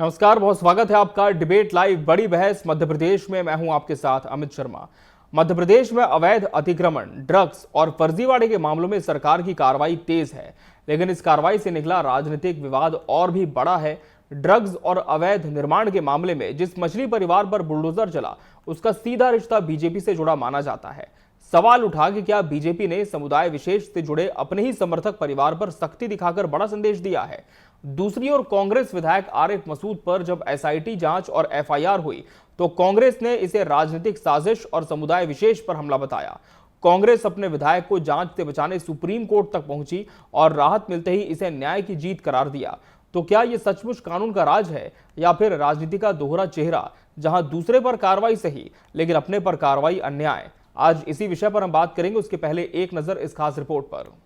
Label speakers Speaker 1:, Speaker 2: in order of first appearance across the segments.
Speaker 1: नमस्कार, बहुत स्वागत है आपका डिबेट लाइव बड़ी बहस मध्य प्रदेश में। मैं हूं आपके साथ अमित शर्मा। मध्य प्रदेश में अवैध अतिक्रमण, ड्रग्स और फर्जीवाड़े के मामलों में सरकार की कार्रवाई तेज है, लेकिन इस कार्रवाई से निकला राजनीतिक विवाद और भी बड़ा है। ड्रग्स और अवैध निर्माण के मामले में जिस मछली परिवार पर बुलडोजर चला, उसका सीधा रिश्ता बीजेपी से जुड़ा माना जाता है। सवाल उठा कि क्या बीजेपी ने समुदाय विशेष से जुड़े अपने ही समर्थक परिवार पर सख्ती दिखाकर बड़ा संदेश दिया है। दूसरी ओर कांग्रेस विधायक आरिफ मसूद पर जब एसआईटी जांच और एफआईआर हुई तो कांग्रेस ने इसे राजनीतिक साजिश और समुदाय विशेष पर हमला बताया। कांग्रेस अपने विधायक को जांच से बचाने सुप्रीम कोर्ट तक पहुंची और राहत मिलते ही इसे न्याय की जीत करार दिया। तो क्या यह सचमुच कानून का राज है या फिर राजनीति का दोहरा चेहरा, जहां दूसरे पर कार्रवाई सही लेकिन अपने पर कार्रवाई अन्याय? आज इसी विषय पर हम बात करेंगे। उसके पहले एक नजर इस खास रिपोर्ट पर।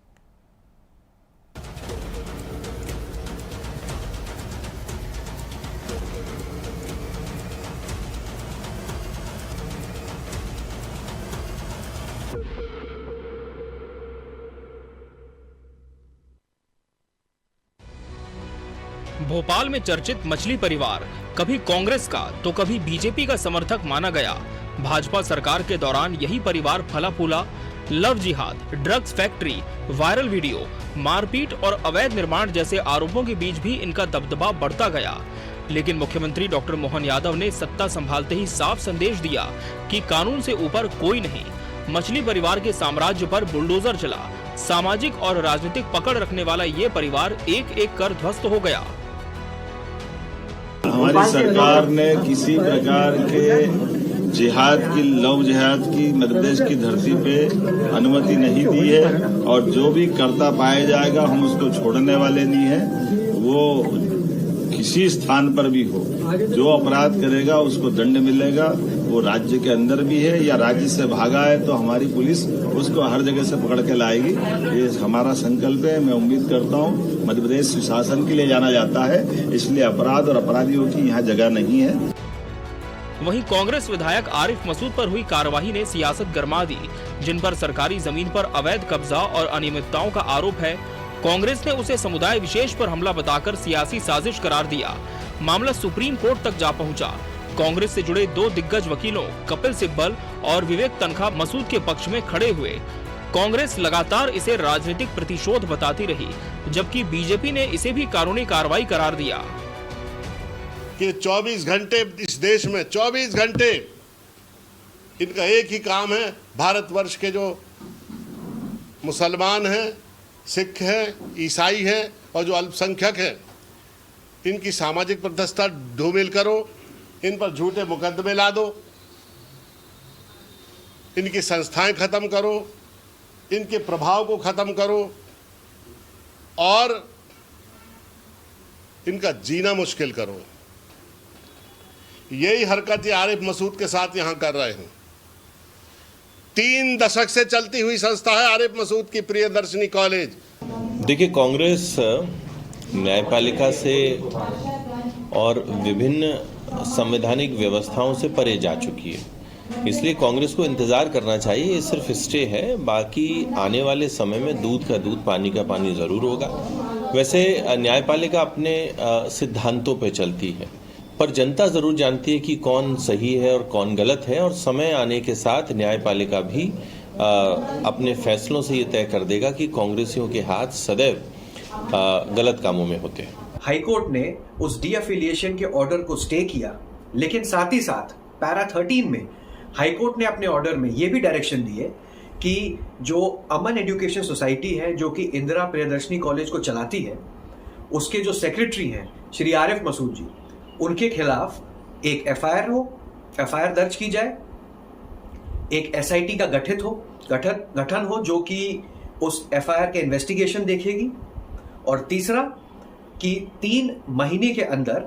Speaker 1: भोपाल में चर्चित मछली परिवार कभी कांग्रेस का तो कभी बीजेपी का समर्थक माना गया। भाजपा सरकार के दौरान यही परिवार फला फूला। लव जिहाद, ड्रग्स फैक्ट्री, वायरल वीडियो, मारपीट और अवैध निर्माण जैसे आरोपों के बीच भी इनका दबदबा बढ़ता गया। लेकिन मुख्यमंत्री डॉक्टर मोहन यादव ने सत्ता संभालते ही साफ संदेश दिया कि कानून से ऊपर कोई नहीं। मछली परिवार के साम्राज्य पर बुलडोजर चला। सामाजिक और राजनीतिक पकड़ रखने वाला ये परिवार एक एक कर ध्वस्त हो गया।
Speaker 2: हमारी सरकार ने किसी प्रकार के जिहाद की, लव जिहाद की मध्य प्रदेश की धरती पे अनुमति नहीं दी है और जो भी करता पाया जाएगा हम उसको छोड़ने वाले नहीं है। वो किसी स्थान पर भी हो, जो अपराध करेगा उसको दंड मिलेगा। वो राज्य के अंदर भी है या राज्य से भागा है तो हमारी पुलिस उसको हर जगह से पकड़ के लाएगी। ये हमारा संकल्प है। मैं उम्मीद करता हूँ मध्य प्रदेश सुशासन के लिए जाना जाता है, इसलिए अपराध और अपराधियों की यहाँ जगह नहीं है।
Speaker 1: वहीं कांग्रेस विधायक आरिफ मसूद पर हुई कार्यवाही ने सियासत गरमा दी। जिन पर सरकारी जमीन पर अवैध कब्जा और अनियमितताओं का आरोप है, कांग्रेस ने उसे समुदाय विशेष पर हमला बताकर सियासी साजिश करार दिया। मामला सुप्रीम कोर्ट तक जा पहुंचा। कांग्रेस से जुड़े दो दिग्गज वकीलों कपिल सिब्बल और विवेक तनखा मसूद के पक्ष में खड़े हुए। कांग्रेस लगातार इसे राजनीतिक प्रतिशोध बताती रही, जबकि बीजेपी ने इसे भी कानूनी कार्रवाई करार दिया।
Speaker 3: कि 24 घंटे इस देश में 24 घंटे इनका एक ही काम है, भारतवर्ष के जो मुसलमान हैं, सिख हैं, ईसाई हैं और जो अल्पसंख्यक हैं, इनकी सामाजिक प्रतिष्ठा धूमिल करो, इन पर झूठे मुकदमे ला दो, इनकी संस्थाएं खत्म करो, इनके प्रभाव को खत्म करो और इनका जीना मुश्किल करो। यही हरकत ये आरिफ मसूद के साथ यहां कर रहे हैं। 3 दशक से चलती हुई संस्था है आरिफ मसूद की प्रियदर्शनी कॉलेज।
Speaker 4: देखिए, कांग्रेस न्यायपालिका से और विभिन्न संवैधानिक व्यवस्थाओं से परे जा चुकी है, इसलिए कांग्रेस को इंतजार करना चाहिए। ये सिर्फ स्टे है, बाकी आने वाले समय में दूध का दूध पानी का पानी जरूर होगा। वैसे न्यायपालिका अपने सिद्धांतों पे चलती है, पर जनता जरूर जानती है कि कौन सही है और कौन गलत है, और समय आने के साथ न्यायपालिका भी अपने फैसलों से ये तय कर देगा कि कांग्रेसियों के हाथ सदैव गलत कामों में होते हैं।
Speaker 5: हाईकोर्ट ने उस डीएफिलिएशन के ऑर्डर को स्टे किया, लेकिन साथ ही साथ पैरा 13 में हाईकोर्ट ने अपने ऑर्डर में ये भी डायरेक्शन दिए कि जो अमन एजुकेशन सोसाइटी है, जो कि इंदिरा प्रियदर्शनी कॉलेज को चलाती है, उसके जो सेक्रेटरी हैं श्री आरिफ मसूद जी, उनके खिलाफ एक एफआईआर दर्ज की जाए, एक एसआईटी का गठन हो जो कि उस एफआईआर के इन्वेस्टिगेशन देखेगी, और तीसरा कि 3 महीने के अंदर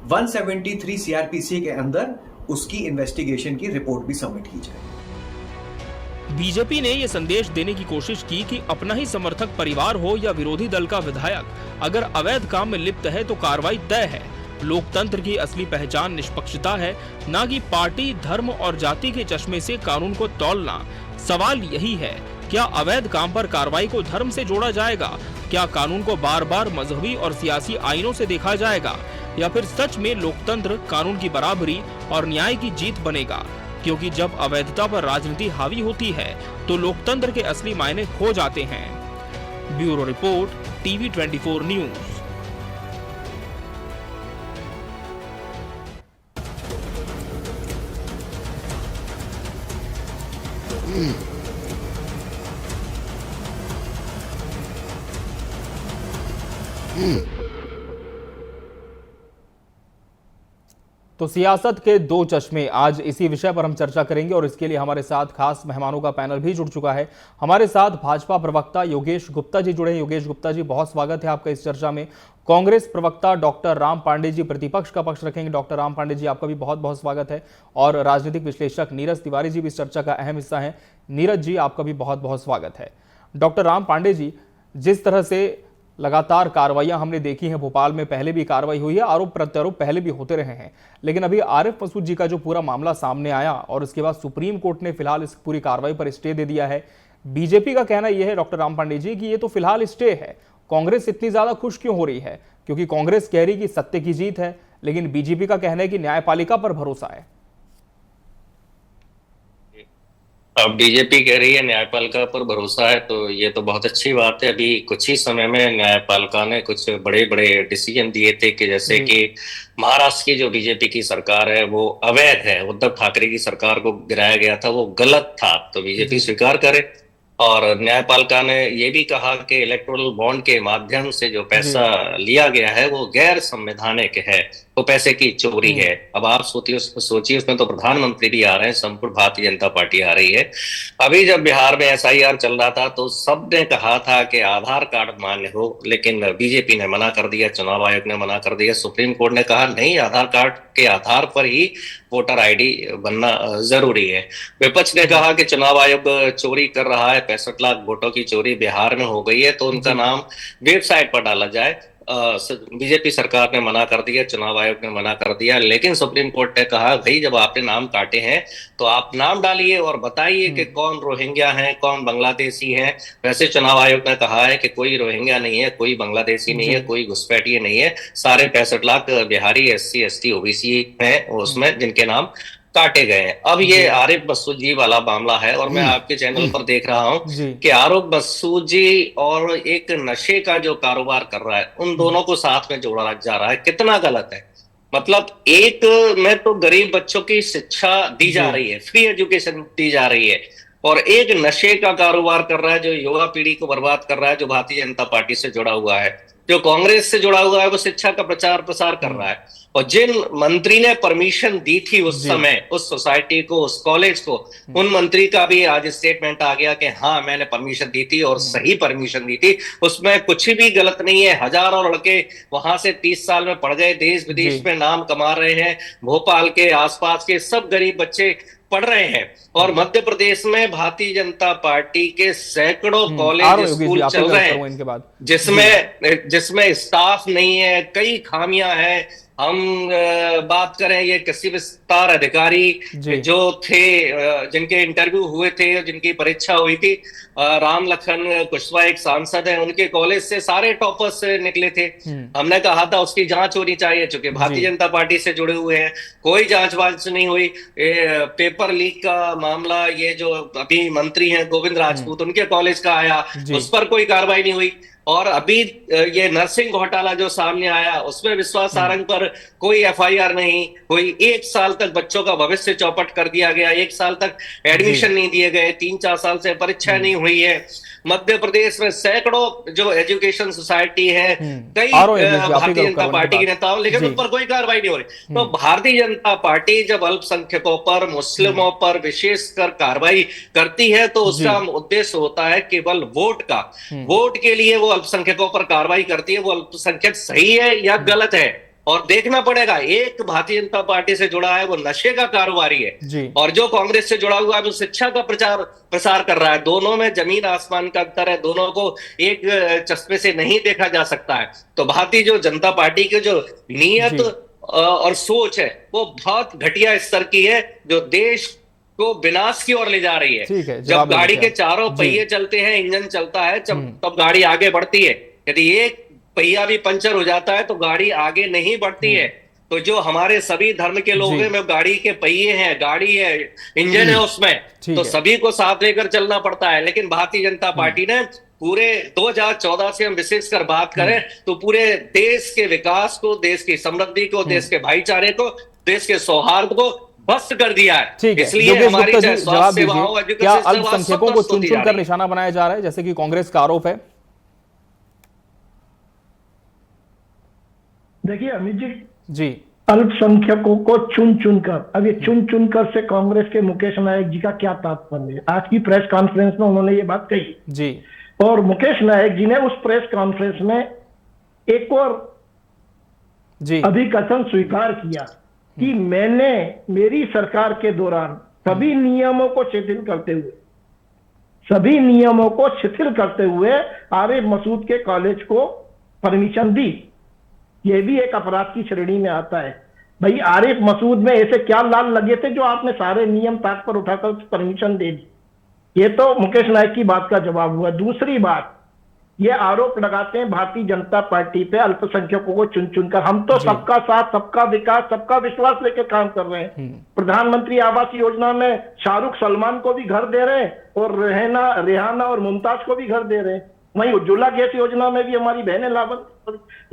Speaker 5: 173 सीआरपीसी के अंदर उसकी इन्वेस्टिगेशन की रिपोर्ट भी सबमिट की जाए।
Speaker 1: बीजेपी ने यह संदेश देने की कोशिश की कि अपना ही समर्थक परिवार हो या विरोधी दल का विधायक, अगर अवैध काम में लिप्त है तो कार्रवाई तय है। लोकतंत्र की असली पहचान निष्पक्षता है, न कि पार्टी, धर्म और जाति के चश्मे से कानून को तौलना। सवाल यही है, क्या अवैध काम पर कार्रवाई को धर्म से जोड़ा जाएगा? क्या कानून को बार बार मजहबी और सियासी आइनों से देखा जाएगा? या फिर सच में लोकतंत्र कानून की बराबरी और न्याय की जीत बनेगा? क्योंकि जब अवैधता पर राजनीति हावी होती है तो लोकतंत्र के असली मायने खो जाते हैं। Bureau report, TV 24 news. तो सियासत के दो चश्मे, आज इसी विषय पर हम चर्चा करेंगे और इसके लिए हमारे साथ खास मेहमानों का पैनल भी जुड़ चुका है। हमारे साथ भाजपा प्रवक्ता योगेश गुप्ता जी जुड़े हैं। योगेश गुप्ता जी, बहुत स्वागत है आपका इस चर्चा में। कांग्रेस प्रवक्ता डॉक्टर राम पांडे जी प्रतिपक्ष का पक्ष रखेंगे। डॉक्टर राम पांडे जी, आपका भी बहुत बहुत स्वागत है। और राजनीतिक विश्लेषक नीरज तिवारी जी भी इस चर्चा का अहम हिस्सा है। नीरज जी, आपका भी बहुत बहुत स्वागत है। डॉक्टर राम पांडे जी, जिस तरह से लगातार कार्रवाइयां हमने देखी हैं, भोपाल में पहले भी कार्रवाई हुई है, आरोप प्रत्यारोप पहले भी होते रहे हैं, लेकिन अभी आरिफ मसूद जी का जो पूरा मामला सामने आया और उसके बाद सुप्रीम कोर्ट ने फिलहाल इस पूरी कार्रवाई पर स्टे दे दिया है। बीजेपी का कहना यह है, डॉक्टर राम पांडे जी, कि ये तो फिलहाल स्टे है। कांग्रेस इतनी ज्यादा खुश क्यों हो रही है? क्योंकि कांग्रेस कह रही कि सत्य की जीत है, लेकिन बीजेपी का कहना है कि न्यायपालिका पर भरोसा है।
Speaker 6: अब बीजेपी कह रही है न्यायपालिका पर भरोसा है, तो ये तो बहुत अच्छी बात है। अभी कुछ ही समय में न्यायपालिका ने कुछ बड़े बड़े डिसीजन दिए थे कि जैसे कि महाराष्ट्र की जो बीजेपी की सरकार है वो अवैध है, उद्धव ठाकरे की सरकार को गिराया गया था वो गलत था, तो बीजेपी स्वीकार करे। और न्यायपालिका ने ये भी कहा कि इलेक्टोरल बॉन्ड के माध्यम से जो पैसा लिया गया है वो गैर संवैधानिक है, वो पैसे की चोरी है। अब आप सोचिए उसमें तो प्रधानमंत्री भी आ रहे हैं, संपूर्ण भारतीय जनता पार्टी आ रही है। अभी जब बिहार में SIR चल रहा था तो सब ने कहा था कि आधार कार्ड मान्य हो, लेकिन बीजेपी ने मना कर दिया, चुनाव आयोग ने मना कर दिया, सुप्रीम कोर्ट ने कहा नहीं, आधार कार्ड के आधार पर ही वोटर ID बनना जरूरी है। विपक्ष ने कहा कि चुनाव आयोग चोरी कर रहा है, 65 लाख वोटों की चोरी बिहार में हो गई है, तो उनका नाम वेबसाइट पर डाला जाए। बीजेपी सरकार ने मना कर दिया, चुनाव आयोग ने मना कर दिया, लेकिन सुप्रीम कोर्ट ने कहा भाई जब आपने नाम काटे हैं तो आप नाम डालिए और बताइए कि कौन रोहिंग्या है, कौन बांग्लादेशी है। वैसे चुनाव आयोग ने कहा है कि कोई रोहिंग्या नहीं है, कोई बांग्लादेशी नहीं है, कोई घुसपैठिए नहीं है, सारे 65 lakh Bihari SC ST OBC हैं उसमें जिनके नाम काटे गए हैं। अब ये आरिफ मसूद जी वाला मामला है और मैं आपके चैनल पर देख रहा हूं कि आरिफ मसूद जी और एक नशे का जो कारोबार कर रहा है, उन दोनों को साथ में जोड़ा जा रहा है। कितना गलत है। मतलब एक में तो गरीब बच्चों की शिक्षा दी जा रही है, फ्री एजुकेशन दी जा रही है, और एक नशे का कारोबार कर रहा है जो युवा पीढ़ी को बर्बाद कर रहा है, जो भारतीय जनता पार्टी से जुड़ा हुआ है, जो कांग्रेस से जुड़ा हुआ है, वो शिक्षा का प्रचार प्रसार कर रहा है। और जिन मंत्री ने परमिशन दी थी उस समय उस सोसाइटी को, उस कॉलेज को, उन मंत्री का भी आज स्टेटमेंट आ गया कि हाँ मैंने परमिशन दी थी और सही परमिशन दी थी, उसमें कुछ भी गलत नहीं है। हजारों लड़के वहां से 30 साल में पढ़ गए, देश विदेश में नाम कमा रहे हैं, भोपाल के आसपास के सब गरीब बच्चे पढ़ रहे हैं। और मध्य प्रदेश में भारतीय जनता पार्टी के सैकड़ों कॉलेज स्कूल चल रहे हैं जिसमें स्टाफ नहीं है, कई खामियां हैं। हम बात करें ये कृषि विस्तार अधिकारी जो थे, जिनके इंटरव्यू हुए थे, जिनकी परीक्षा हुई थी, राम लखन कुशवाहा एक सांसद हैं, उनके कॉलेज से सारे टॉपर्स निकले थे। हमने कहा था उसकी जांच होनी चाहिए, चूंकि भारतीय जनता पार्टी से जुड़े हुए हैं, कोई जांच वांच नहीं हुई। पेपर लीक का मामला, ये जो अभी मंत्री हैं गोविंद राजपूत, उनके कॉलेज का आया, उस पर कोई कार्रवाई नहीं हुई। और अभी ये नर्सिंग घोटाला जो सामने आया, उसमें विश्वास सारंग पर कोई FIR नहीं हुई। 1 साल तक बच्चों का भविष्य चौपट कर दिया गया, 1 साल तक एडमिशन नहीं दिए गए, 3-4 साल से परीक्षा नहीं हुई है। मध्य प्रदेश में सैकड़ों जो एजुकेशन सोसाइटी है, कई भारतीय जनता पार्टी के नेताओं, लेकिन उन पर कोई कार्रवाई नहीं हो रही। तो भारतीय जनता पार्टी जब अल्पसंख्यकों पर, मुस्लिमों पर विशेषकर कार्रवाई करती है तो उसका उद्देश्य होता है केवल वोट का। वोट के लिए वो अल्पसंख्यकों पर कार्रवाई करती है, वो अल्पसंख्यक सही है या गलत है और देखना पड़ेगा। एक भारतीय जनता पार्टी से जुड़ा है वो नशे का कारोबारी है, और जो कांग्रेस से जुड़ा हुआ है वो शिक्षा का प्रचार प्रसार कर रहा है। दोनों में जमीन आसमान का अंतर है, दोनों को एक चश्मे से नहीं देखा जा सकता है। तो भारतीय जो जनता पार्टी की जो नीयत और सोच है वो बहुत घटिया स्तर की है, जो देश को विनाश की ओर ले जा रही है। जब गाड़ी के चारों पहिए चलते हैं, इंजन चलता है, तब गाड़ी आगे बढ़ती है। यदि एक पहिया भी पंचर हो जाता है तो गाड़ी आगे नहीं बढ़ती है। तो जो हमारे सभी धर्म के लोग हैं, में गाड़ी के पहिए हैं, गाड़ी है, इंजन है उसमें, तो सभी को साथ लेकर चलना पड़ता है। लेकिन भारतीय जनता पार्टी ने पूरे 2014 से हम विशेष कर बात करें तो पूरे देश के विकास को, देश की समृद्धि को, देश के भाईचारे को, देश के सौहार्द को ध्वस्त कर दिया है। इसलिए हमारी
Speaker 1: जवाब दीजिए, क्या अल्पसंख्यकों को चुन चुन कर निशाना बनाया जा रहा है, जैसे कि कांग्रेस का आरोप है?
Speaker 7: देखिए अमित
Speaker 1: जी,
Speaker 7: अल्पसंख्यकों को चुन चुनकर, अब ये चुन चुनकर से कांग्रेस के मुकेश नायक जी का क्या तात्पर्य है? आज की प्रेस कॉन्फ्रेंस में उन्होंने ये बात कही
Speaker 1: जी,
Speaker 7: और मुकेश नायक जी ने उस प्रेस कॉन्फ्रेंस में एक और
Speaker 1: जी
Speaker 7: अभिकथन स्वीकार किया कि मैंने मेरी सरकार के दौरान सभी नियमों को शिथिल करते हुए आरिफ मसूद के कॉलेज को परमिशन दी। यह भी एक अपराध की श्रेणी में आता है। भाई आरिफ मसूद में ऐसे क्या लाल लगे थे जो आपने सारे नियम ताक पर उठाकर परमिशन दे दी? ये तो मुकेश नायक की बात का जवाब हुआ। दूसरी बात, ये आरोप लगाते हैं भारतीय जनता पार्टी पे अल्पसंख्यकों को चुन चुनकर। हम तो सबका साथ, सबका विकास, सबका विश्वास लेकर काम कर रहे हैं। प्रधानमंत्री आवास योजना में शाहरुख सलमान को भी घर दे रहे हैं और रेहाना और मुमताज को भी घर दे रहे हैं। वहीं उज्ज्वला गैस योजना में भी हमारी बहनें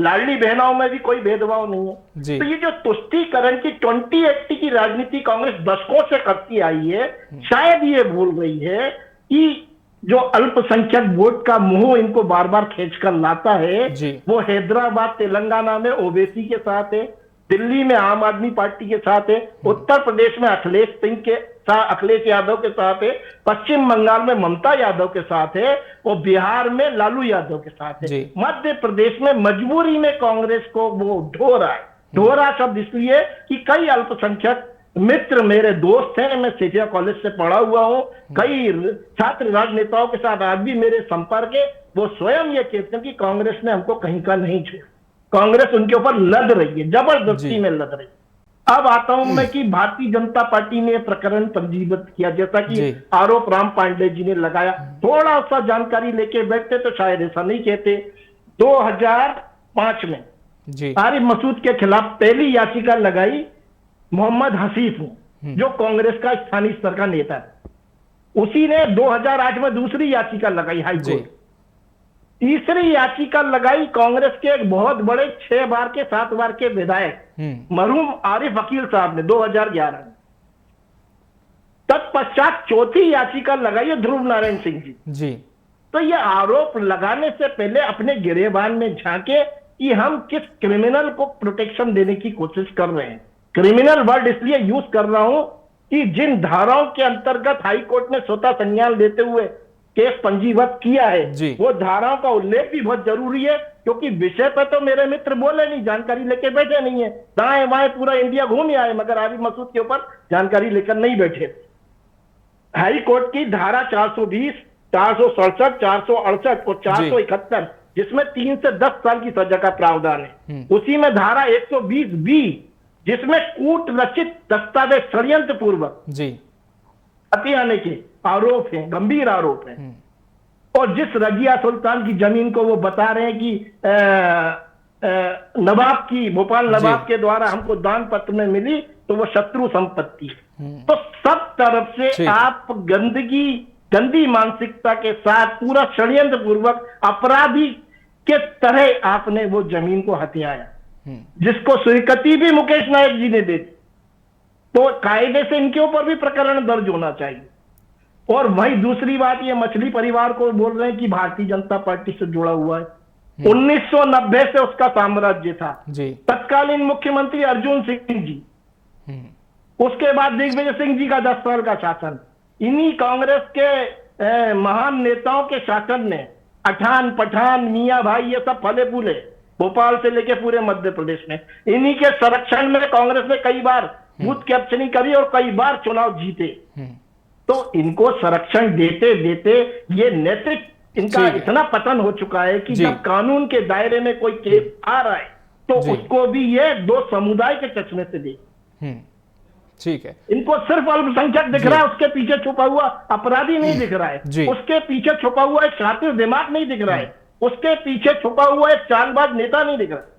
Speaker 7: लाडली बहनाओं में भी कोई भेदभाव नहीं है। तो ये जो तुष्टीकरण की 2080 की राजनीति कांग्रेस दशकों से करती आई है, शायद ये भूल रही है कि जो अल्पसंख्यक वोट का मुंह इनको बार बार खींचकर लाता है, वो हैदराबाद तेलंगाना में ओवैसी के साथ है, दिल्ली में आम आदमी पार्टी के साथ है, उत्तर प्रदेश में अखिलेश यादव के साथ है, पश्चिम बंगाल में ममता यादव के साथ है और बिहार में लालू यादव के साथ है। मध्य प्रदेश में मजबूरी में कांग्रेस को वो ढो रहा है। ढो रहा शब्द इसलिए कि कई अल्पसंख्यक मित्र मेरे दोस्त हैं, मैं सेठिया कॉलेज से पढ़ा हुआ हूं, कई छात्र राजनेताओं के साथ आज भी मेरे संपर्क है। वो स्वयं ये कहते हैं कि कांग्रेस ने हमको कहीं का नहीं छोड़ा, कांग्रेस उनके ऊपर लद रही है, जबरदस्ती में लद रही है। अब आता हूं मैं कि भारतीय जनता पार्टी ने प्रकरण पंजीबद्ध किया, जैसा कि आरोप राम पांडे जी ने लगाया। थोड़ा सा जानकारी लेके बैठते तो शायद ऐसा नहीं कहते। 2005 में आरिफ मसूद के खिलाफ पहली याचिका लगाई मोहम्मद हसीफ ने, जो कांग्रेस का स्थानीय स्तर का नेता है। उसी ने 2008 में दूसरी याचिका लगाई हाईकोर्ट। तीसरी याचिका लगाई कांग्रेस के एक बहुत बड़े 6 बार के 7 बार के विधायक मरहूम आरिफ वकील साहब ने 2011 में। तत्पश्चात चौथी याचिका लगाई है ध्रुव नारायण सिंह जी। तो ये आरोप लगाने से पहले अपने गिरेबान में झांके कि हम किस क्रिमिनल को प्रोटेक्शन देने की कोशिश कर रहे हैं। क्रिमिनल वर्ड इसलिए यूज कर रहा हूं कि जिन धाराओं के अंतर्गत हाईकोर्ट ने स्वतः संज्ञान लेते हुए केस पंजीबद्ध किया है, वो धाराओं का उल्लेख भी बहुत जरूरी है, क्योंकि विषय पर तो मेरे मित्र बोले नहीं, जानकारी लेके बैठे नहीं है। दाएं बाएं पूरा इंडिया घूम आए, मगर आरिफ मसूद के ऊपर जानकारी लेकर नहीं बैठे। हाई कोर्ट की धारा 420, 467, 468 और 471, जिसमें 3 से 10 साल की सजा का प्रावधान है। उसी में धारा 120B, जिसमें कूट रचित दस्तावेज षड्यंत्र पूर्वक हथियाने के आरोप हैं, गंभीर आरोप हैं। और जिस रजिया सुल्तान की जमीन को वो बता रहे हैं कि नवाब की, भोपाल नवाब के द्वारा हमको दान पत्र में मिली, तो वो शत्रु संपत्ति। तो सब तरफ से आप गंदी मानसिकता के साथ पूरा षड्यंत्र पूर्वक अपराधी के तरह आपने वो जमीन को हथियाया, जिसको स्वीकृति भी मुकेश नायक जी ने दी। तो कायदे से इनके ऊपर भी प्रकरण दर्ज होना चाहिए। और वही दूसरी बात, ये मछली परिवार को बोल रहे हैं कि भारतीय जनता पार्टी से जुड़ा हुआ है। 1990 से उसका साम्राज्य था। तत्कालीन मुख्यमंत्री अर्जुन सिंह जी, उसके बाद दिग्विजय सिंह जी का 10 साल का शासन, इन्हीं कांग्रेस के महान नेताओं के शासन ने अठान पठान मियां भाई ये सब फले फूले भोपाल से लेके पूरे मध्य प्रदेश में, इन्हीं के संरक्षण में कांग्रेस ने कई बार बूथ कैप्चरिंग करी और कई बार चुनाव जीते। तो इनको संरक्षण देते देते ये नैतिक इनका इतना पतन हो चुका है कि जब कानून के दायरे में कोई केस आ रहा है तो उसको भी ये दो समुदाय के चश्मे से देख।
Speaker 1: ठीक है,
Speaker 7: इनको सिर्फ अल्पसंख्यक दिख रहा है, उसके पीछे छुपा हुआ अपराधी नहीं दिख रहा है, उसके पीछे छुपा हुआ एक शातिर दिमाग नहीं दिख रहा है। उसके पीछे छुपा हुआ एक चालबाज नेता नहीं दिख रहा।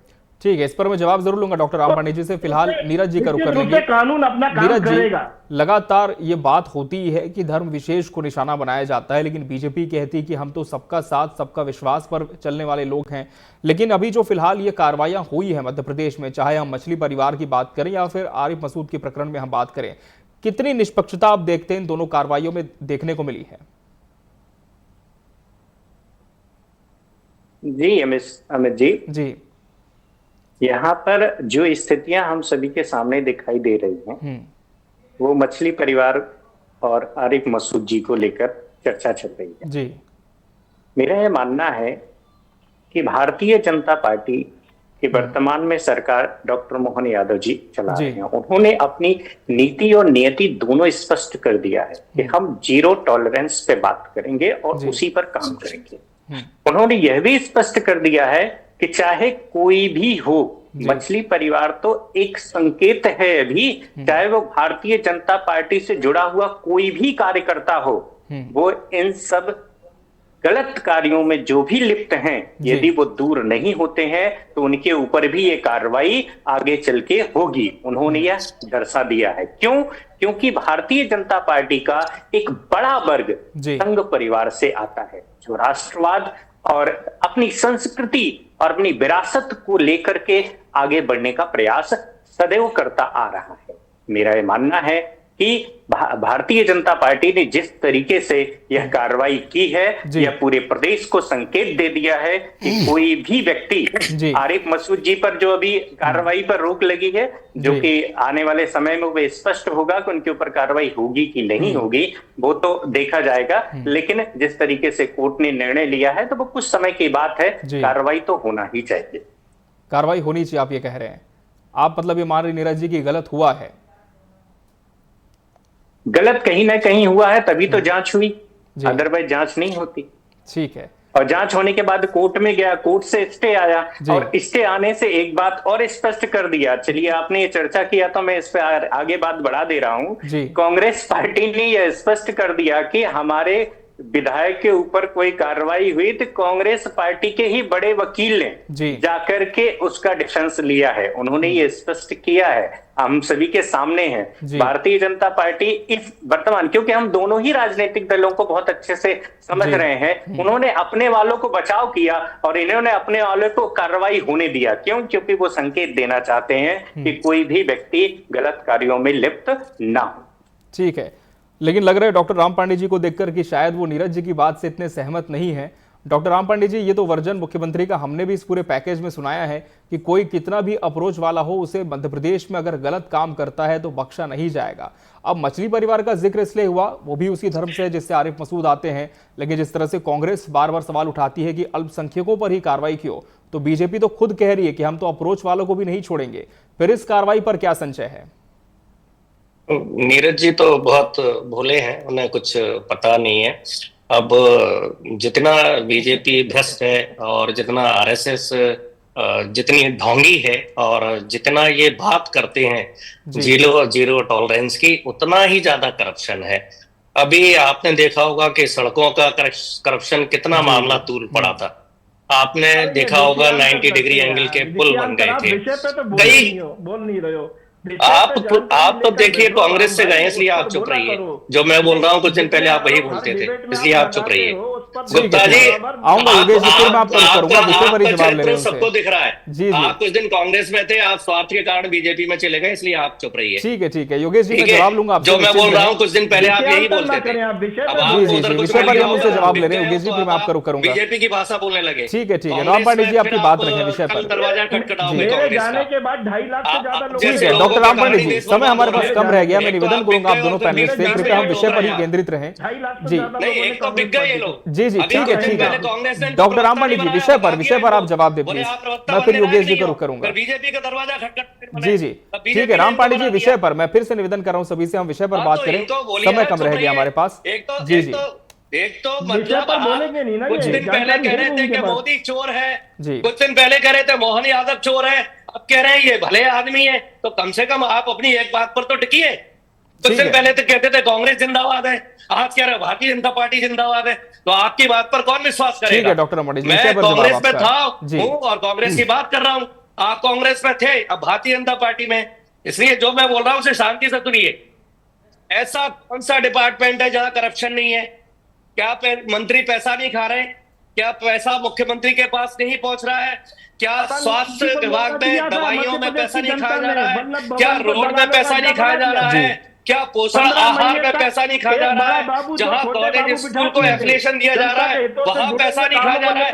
Speaker 1: ठीक है, इस पर मैं जवाब जरूर लूंगा डॉक्टर राम पांडे जी से। फिलहाल नीरज जी का रुख कर
Speaker 7: निश्चित रूप
Speaker 1: लेंगे।
Speaker 7: से कानून अपना काम
Speaker 1: नीरज जी,
Speaker 7: करेगा।
Speaker 1: लगातार ये बात होती है कि धर्म विशेष को निशाना बनाया जाता है, लेकिन बीजेपी कहती है कि हम तो सबका साथ सबका विश्वास पर चलने वाले लोग हैं। लेकिन अभी जो फिलहाल ये कार्रवाइयां हुई है मध्य प्रदेश में, चाहे हम मछली परिवार की बात करें या फिर आरिफ मसूद के प्रकरण में हम बात करें, कितनी निष्पक्षता आप देखते हैं इन दोनों कार्रवाइयों में देखने को मिली है?
Speaker 8: जी अमित जी, यहाँ पर जो स्थितियां हम सभी के सामने दिखाई दे रही हैं, वो मछली परिवार और आरिफ मसूद जी को लेकर चर्चा चल रही है।
Speaker 1: जी,
Speaker 8: मेरा यह मानना है कि भारतीय जनता पार्टी की वर्तमान में सरकार डॉक्टर मोहन यादव जी चला रहे हैं। उन्होंने अपनी नीति और नियति दोनों स्पष्ट कर दिया है कि हम जीरो टॉलरेंस पे बात करेंगे और उसी पर काम करेंगे। उन्होंने यह भी स्पष्ट कर दिया है कि चाहे कोई भी हो, मछली परिवार तो एक संकेत है अभी, चाहे वो भारतीय जनता पार्टी से जुड़ा हुआ कोई भी कार्यकर्ता हो, वो इन सब गलत कार्यों में जो भी लिप्त हैं, यदि वो दूर नहीं होते हैं तो उनके ऊपर भी ये कार्रवाई आगे चल के होगी। उन्होंने यह दर्शा दिया है। क्यों? क्योंकि भारतीय जनता पार्टी का एक बड़ा वर्ग संघ परिवार से आता है, जो राष्ट्रवाद और अपनी संस्कृति और अपनी विरासत को लेकर के आगे बढ़ने का प्रयास सदैव करता आ रहा है। मेरा ये मानना है कि भारतीय जनता पार्टी ने जिस तरीके से यह कार्रवाई की है, यह पूरे प्रदेश को संकेत दे दिया है कि कोई भी व्यक्ति, आरिफ मसूद जी पर जो अभी कार्रवाई पर रोक लगी है, जो कि आने वाले समय में वो स्पष्ट होगा कि उनके ऊपर कार्रवाई होगी कि नहीं होगी, वो तो देखा जाएगा। लेकिन जिस तरीके से कोर्ट ने निर्णय लिया है, तो वो कुछ समय की बात है, कार्रवाई तो होना ही चाहिए।
Speaker 1: कार्रवाई होनी चाहिए, आप ये कह रहे हैं। आप मतलब ये मान रहे नीरज जी की गलत हुआ है?
Speaker 8: गलत कहीं ना कहीं हुआ है, तभी तो जांच हुई, अदरवाइज जांच नहीं होती।
Speaker 1: ठीक है।
Speaker 8: और जांच होने के बाद कोर्ट में गया, कोर्ट से स्टे आया, और स्टे आने से एक बात और स्पष्ट कर दिया। चलिए, आपने ये चर्चा किया तो मैं इस पे आगे बात बढ़ा दे रहा हूं। कांग्रेस पार्टी ने यह स्पष्ट कर दिया कि हमारे विधायक के ऊपर कोई कार्रवाई हुई तो कांग्रेस पार्टी के ही बड़े वकील ने जाकर के उसका डिफेंस लिया है। उन्होंने ये स्पष्ट किया है, हम सभी के सामने है। भारतीय जनता पार्टी इस वर्तमान, क्योंकि हम दोनों ही राजनीतिक दलों को बहुत अच्छे से समझ रहे हैं, उन्होंने अपने वालों को बचाव किया और इन्होंने अपने वालों को कार्रवाई होने दिया। क्यों? क्योंकि वो संकेत देना चाहते हैं कि कोई भी व्यक्ति गलत कार्यों में लिप्त ना हो।
Speaker 1: ठीक है, लेकिन लग रहा है डॉक्टर राम पांडे जी को देखकर कि शायद वो नीरज जी की बात से इतने सहमत नहीं है। डॉक्टर राम पांडे जी, ये तो वर्जन मुख्यमंत्री का हमने भी इस पूरे पैकेज में सुनाया है कि कोई कितना भी अप्रोच वाला हो, उसे मध्य प्रदेश में अगर गलत काम करता है तो बख्शा नहीं जाएगा। अब मछली परिवार का जिक्र इसलिए हुआ, वो भी उसी धर्म से जिससे आरिफ मसूद आते हैं, लेकिन जिस तरह से कांग्रेस बार बार सवाल उठाती है कि अल्पसंख्यकों पर ही कार्रवाई क्यों, तो बीजेपी तो खुद कह रही है कि हम तो अप्रोच वालों को भी नहीं छोड़ेंगे। फिर इस कार्रवाई पर क्या संशय है?
Speaker 6: नीरज जी तो बहुत भोले हैं, उन्हें कुछ पता नहीं है। अब जितना बीजेपी भ्रष्ट है और जितना आरएसएस जितनी ढोंगी है और जितना ये बात करते हैं जीरो टॉलरेंस की, उतना ही ज्यादा करप्शन है। अभी आपने देखा होगा कि सड़कों का करप्शन कितना मामला तूल पड़ा था। आपने देखा होगा 90 डिग्री एंगल के पुल बन गए थे।
Speaker 7: बोल नहीं रहे हो
Speaker 6: आप तो देखिए कांग्रेस से गए, इसलिए आप चुप रहिए। जो मैं बोल रहा हूँ कुछ दिन पहले आप वही बोलते थे, इसलिए आप चुप रहिए। गुप्ता जी,
Speaker 1: आऊंगा योगेश जी, फिर मैं आपको करूंगा, विषय पर ही जवाब ले रहे हैं।
Speaker 6: सबको दिख रहा है। आप कुछ दिन कांग्रेस में थे, आप स्वार्थ के कारण बीजेपी में चले गए, इसलिए आप चुप रहिए।
Speaker 1: ठीक है योगेश जी, मैं जवाब लूंगा।
Speaker 6: जो मैं बोल रहा हूँ कुछ दिन पहले आप यही बोलते थे।
Speaker 1: विषय पर हम उससे जवाब ले रहे हैं योगेश जी, फिर मैं आपको करूंगा।
Speaker 6: बीजेपी की भाषा बोलने लगे।
Speaker 1: ठीक है राम पांडे जी, आपकी बात रखें विषय पर।
Speaker 6: दरवाजा खटखटाओगे कांग्रेस का।
Speaker 1: ठीक है डॉक्टर राम पांडे जी, समय हमारे पास कम रह गया। मैं निवेदन करूंगा आप दोनों पैनलिस्ट से, कृपया हम विषय पर ही केंद्रित रहें। जी ठीक है डॉक्टर राम पांडे जी, विषय पर आप जवाब दें प्लीज। मैं फिर योगेश जी को रुख करूंगा।
Speaker 6: बीजेपी का दरवाजा खटखट।
Speaker 1: जी ठीक है राम पांडे जी, विषय पर मैं फिर से निवेदन कर रहा हूं सभी से, हम विषय पर बात करें, समय कम रह गया हमारे पास। जी
Speaker 6: एक तो मतलब कुछ दिन पहले कह रहे थे कि मोदी चोर है, कुछ दिन पहले कह रहे थे मोहन यादव चोर है, अब कह रहे हैं ये भले आदमी है। तो कम से कम आप अपनी एक बात पर तो टिकिए। कुछ दिन पहले तो कहते थे कांग्रेस जिंदाबाद है, आज कह रहे भारतीय जनता पार्टी जिंदाबाद है। तो आपकी बात पर कौन विश्वास करेगा?
Speaker 1: ठीक है डॉक्टर अमन जी,
Speaker 6: मैं कांग्रेस में था हूं और कांग्रेस की बात कर रहा हूं। आप कांग्रेस में थे, अब भारतीय जनता पार्टी में, इसलिए जो मैं बोल रहा हूं उसे शांति से सुनिए। ऐसा कौन सा डिपार्टमेंट है जहां करप्शन नहीं है? क्या मंत्री पैसा नहीं खा रहे? क्या पैसा मुख्यमंत्री के पास नहीं पहुंच रहा है? क्या स्वास्थ्य विभाग में दवाइयों में पैसा नहीं खाया जा रहा है? क्या रोड में पैसा नहीं खाया जा रहा है? क्या पोषण आहार में पैसा नहीं खाया जा रहा है? जहां कॉलेज स्कूल को एफिलिएशन दिया जा रहा है वहां पैसा नहीं खाया जा रहा है।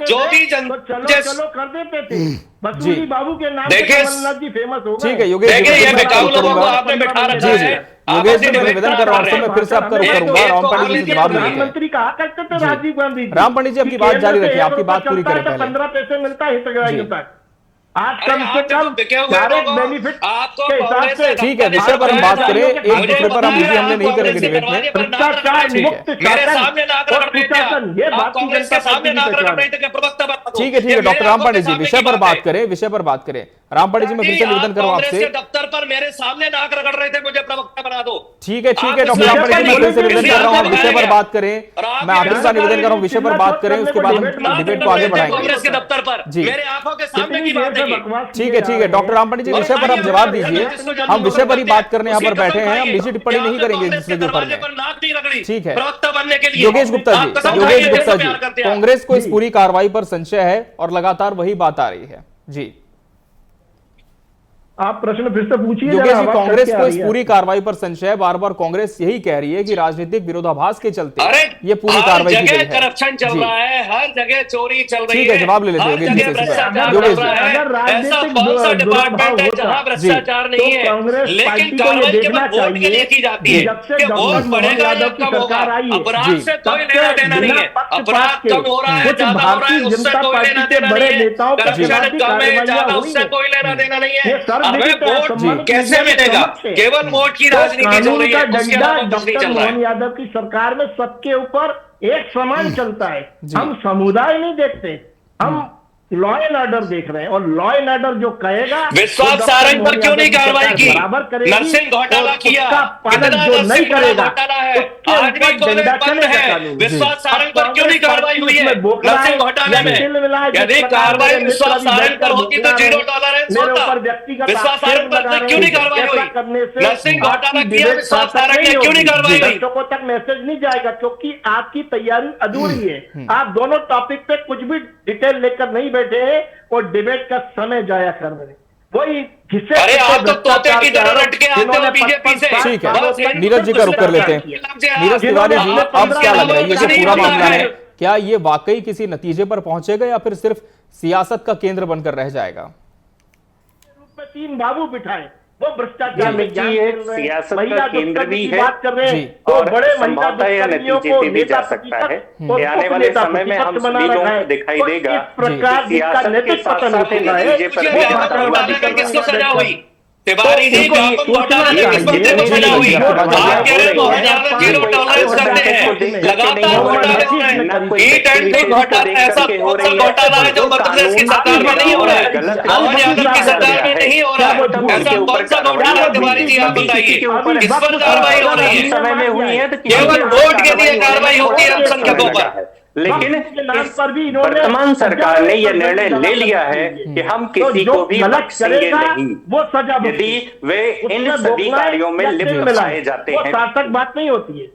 Speaker 6: जो भी
Speaker 7: चलो कर देते थे, बसूरी बाबू के नाम
Speaker 6: देखिए,
Speaker 7: जी फेमस हो गए।
Speaker 1: ठीक है योगेश,
Speaker 6: देखिए ये बेकाऊ लोगों को आपने बैठा रखा है।
Speaker 1: योगेश जी मैं निवेदन कर रहा हूँ, मैं फिर से आपका रुख करूंगा। राम पंडित जी से जवाब लेते हैं।
Speaker 7: प्रधानमंत्री कहा करते थे राजीव गांधी।
Speaker 1: राम पंडित जी अपनी बात जारी रखिए, आपकी बात पूरी करें पहले।
Speaker 7: 15 पैसे मिलता है हितग्राहियों तक, आज कम से कम डायरेक्ट बेनिफिट के हिसाब से।
Speaker 1: ठीक है, विषय पर हम बात करें, एक दूसरे पर हम इसी हमने नहीं करेंगे डिबेट में।
Speaker 7: भ्रष्टाचार मुक्त शासन, ये बात
Speaker 6: कांग्रेस के सामने ना कर प्रवक्ता बता दो।
Speaker 1: ठीक है डॉक्टर राम पंडित जी, विषय पर बात करें, विषय पर बात करें। राम पंडित जी मैं फिर से निवेदन कर रहा हूं आपसे।
Speaker 6: दफ्तर पर मेरे सामने नाक रगड़ रहे थे, मुझे प्रवक्ता बना दो।
Speaker 1: ठीक है डॉक्टर राम पंडित जी मैं फिर से निवेदन कर रहा हूं, विषय पर बात करें। मैं आखिरी बार निवेदन कर रहा हूं, विषय पर बात करें, उसके बाद हम डिबेट को आगे बढ़ाएंगे।
Speaker 6: कांग्रेस के दफ्तर पर मेरे आंखों के सामने की बात है।
Speaker 1: ठीक है डॉक्टर राम पंडित जी विषय पर आप जवाब दीजिए। हम विषय पर ही बात करने यहाँ पर बैठे हैं, हम निजी टिप्पणी नहीं करेंगे दूसरे के ऊपर में। ठीक है योगेश गुप्ता जी, योगेश गुप्ता जी, कांग्रेस को इस पूरी कार्रवाई पर संशय है और लगातार वही बात आ रही है जी।
Speaker 7: आप प्रश्न फिर से पूछिए।
Speaker 1: योगेश जी, कांग्रेस को इस पूरी कार्रवाई पर संशय है, बार बार कांग्रेस यही कह रही है कि राजनीतिक विरोधाभास के चलते ये पूरी कार्रवाई की गई है।
Speaker 6: करप्शन चल रहा है, हर जगह चोरी चल रही है।
Speaker 1: ठीक है, जवाब ले लेते योगेश जी से। योगेश जी
Speaker 6: ऐसा कौन सा डिपार्टमेंट है जहां भ्रष्टाचार नहीं है, लेकिन कार्रवाई केवल वोट के लिए की जाती है कि वोट बढ़ेगा या कम होगा। अपराध से कोई लेना देना नहीं है, अपराध कम हो रहा है ज्यादा हो रहा है उससे कोई लेना देना नहीं है, करप्शन कम है ज्यादा उससे कोई लेना देना नहीं है। हमें वोट कैसे मिलेगा? केवल वोट की राजनीति चल रही है, उसके अलावा कुछ नहीं चल रहा है।
Speaker 7: मोहन यादव की सरकार में सबके ऊपर एक समान चलता है। हम समुदाय नहीं देखते, हम लॉ एंड ऑर्डर देख रहे हैं, और लॉ एंड ऑर्डर जो कहेगा।
Speaker 6: विश्वास सारंग पर क्यों नहीं कार्रवाई की? नरसिंह घोटाला किया, कितना नरसिंह घोटाला है, आज भी कॉलेज बंद है। विश्वास सारंग पर क्यों नहीं कार्रवाई हुई है नरसिंह घोटाले में? यदि कार्रवाई विश्वास सारंग पर होती तो जीरो टॉलरेंस होता। विश्वास सारंग पर क्यों नहीं कार्रवाई हुई? नरसिंह घोटाला किया, विश्वास सारंग ने क्यों नहीं कार्रवाई हुई?
Speaker 7: दर्शकों तक मैसेज नहीं जाएगा क्योंकि आपकी तैयारी अधूरी है। आप दोनों टॉपिक पे कुछ भी डिटेल लेकर नहीं बैठे हैं और डिबेट का समय जाया कर रहे हैं। वही
Speaker 6: अरे आप तो तोते की तरह रट के आते हो बीजेपी से।
Speaker 1: ठीक है, नीरज जी का रुख कर लेते हैं। नीरज तिवारी जी, अब क्या लग रहा है, ये जो पूरा मामला है क्या ये वाकई किसी नतीजे पर पहुंचेगा या फिर सिर्फ सियासत का केंद्र बनकर रह जाएगा?
Speaker 7: रूप में 3 बाबू बिठाए, वो भ्रष्टाचार में
Speaker 8: सियासत का केंद्र भी है
Speaker 7: बात कर रहे हैं, तो
Speaker 8: और
Speaker 7: बड़े
Speaker 8: संभवतः यह नतीजे पे भी जा सकता है कि आने वाले समय में हम सभी लोगों को दिखाई देगा कि सियासत के साथ साथ नतीजे पर भी
Speaker 6: किसको सजा हुई? तिवारी जी घोटाले किस बच्चे को सजा हुई? आप कह रहे 2000 में जीरो टॉलरेंस करते हैं, लगातार घोटाले हो रहे हैं। ईट एंड ड्रिंक घोटाला ऐसा कौन सा घोटाला है जो मध्य प्रदेश की सरकार में नहीं हो रहा है, मोहन यादव की सरकार में नहीं हो रहा है? ऐसा कौन सा घोटाला है तिवारी जी, आप बताइए किस पर कार्रवाई हो रही है?
Speaker 8: समय में हुई है तो
Speaker 6: केवल वोट के लिए कार्रवाई होती है अल्पसंख्यकों पर।
Speaker 8: लेकिन वर्तमान सरकार ने यह निर्णय ले लिया है कि हम किसी को भी बख्शेंगे नहीं
Speaker 7: वो सजा
Speaker 8: यदि वे इन सभी कार्यों में लिप्त पाए जाते हैं।
Speaker 7: सार्थक बात नहीं होती है।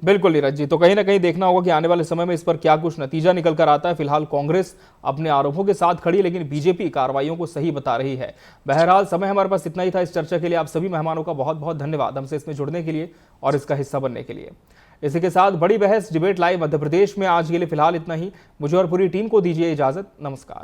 Speaker 1: बिल्कुल नीरज जी, तो कहीं ना कहीं देखना होगा कि आने वाले समय में इस पर क्या कुछ नतीजा निकल कर आता है। फिलहाल कांग्रेस अपने आरोपों के साथ खड़ी, लेकिन बीजेपी कार्रवाइयों को सही बता रही है। बहरहाल समय हमारे पास इतना ही था इस चर्चा के लिए। आप सभी मेहमानों का बहुत बहुत धन्यवाद हमसे इसमें जुड़ने के लिए और इसका हिस्सा बनने के लिए। इसी के साथ बड़ी बहस डिबेट लाइव मध्य प्रदेश में आज के लिए फिलहाल इतना ही। मुझे और पूरी टीम को दीजिए इजाजत। नमस्कार।